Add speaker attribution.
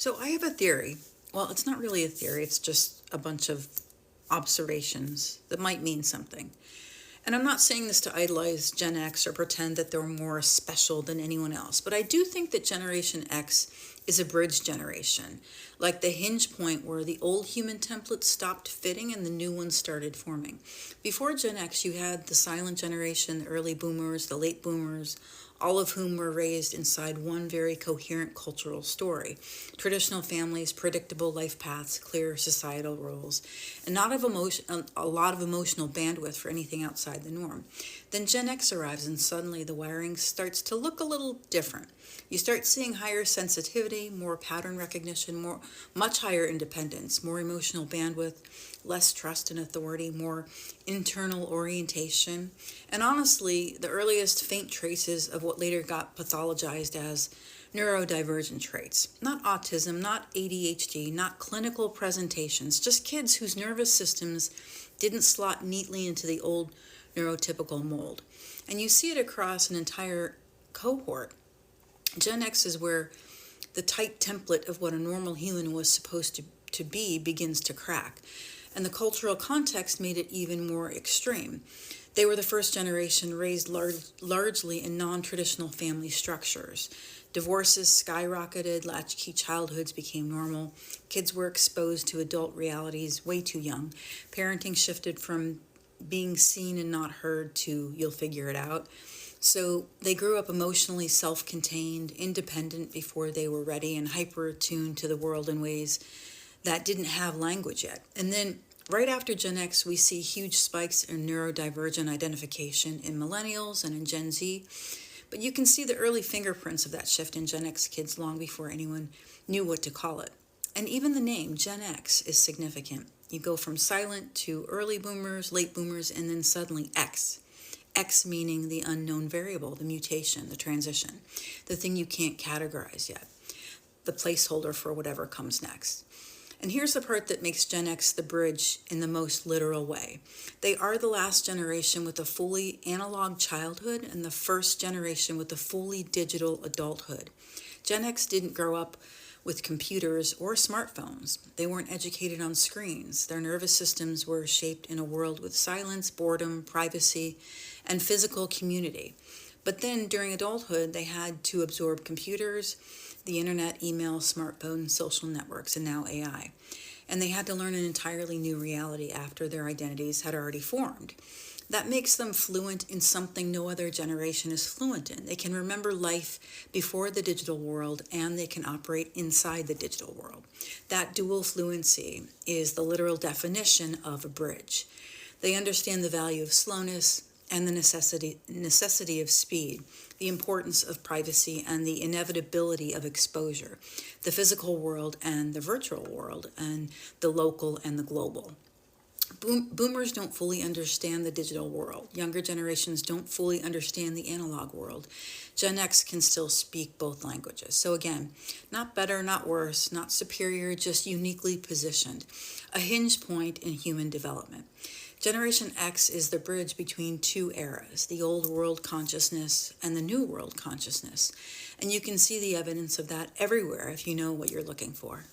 Speaker 1: So I have a theory. Well, it's not really a theory, it's just a bunch of observations that might mean something. And I'm not saying this to idolize Gen X or pretend that they're more special than anyone else, but I do think that Generation X is a bridge generation, like the hinge point where the old human templates stopped fitting and the new ones started forming. Before Gen X, you had the silent generation, the early boomers, the late boomers, all of whom were raised inside one very coherent cultural story. Traditional families, predictable life paths, clear societal roles, and not of emotion, a lot of emotional bandwidth for anything outside the norm. Then Gen X arrives and suddenly the wiring starts to look a little different. You start seeing higher sensitivity, more pattern recognition, much higher independence, more emotional bandwidth, less trust in authority, more internal orientation, and honestly, the earliest faint traces of what later got pathologized as neurodivergent traits. Not autism, not ADHD, not clinical presentations, just kids whose nervous systems didn't slot neatly into the old neurotypical mold. And you see it across an entire cohort. Gen X is where the tight template of what a normal human was supposed to be begins to crack. And the cultural context made it even more extreme. They were the first generation raised largely in non-traditional family structures. Divorces skyrocketed, latchkey childhoods became normal, kids were exposed to adult realities way too young, parenting shifted from being seen and not heard to you'll figure it out. So they grew up emotionally self-contained, independent before they were ready, and hyper-attuned to the world in ways that didn't have language yet. And then right after Gen X, we see huge spikes in neurodivergent identification in millennials and in Gen Z. But you can see the early fingerprints of that shift in Gen X kids long before anyone knew what to call it. And even the name, Gen X, is significant. You go from silent to early boomers, late boomers, and then suddenly X. X meaning the unknown variable, the mutation, the transition, the thing you can't categorize yet, the placeholder for whatever comes next. And here's the part that makes Gen X the bridge in the most literal way. They are the last generation with a fully analog childhood and the first generation with a fully digital adulthood. Gen X didn't grow up with computers or smartphones. They weren't educated on screens. Their nervous systems were shaped in a world with silence, boredom, privacy, and physical community. But then during adulthood, they had to absorb computers, the internet, email, smartphones, social networks, and now AI. And they had to learn an entirely new reality after their identities had already formed. That makes them fluent in something no other generation is fluent in. They can remember life before the digital world and they can operate inside the digital world. That dual fluency is the literal definition of a bridge. They understand the value of slowness and the necessity of speed, the importance of privacy and the inevitability of exposure, the physical world and the virtual world, and the local and the global. Boomers don't fully understand the digital world. Younger generations don't fully understand the analog world. Gen X can still speak both languages. So again, not better, not worse, not superior, just uniquely positioned. A hinge point in human development. Generation X is the bridge between two eras, the old world consciousness and the new world consciousness. And you can see the evidence of that everywhere if you know what you're looking for.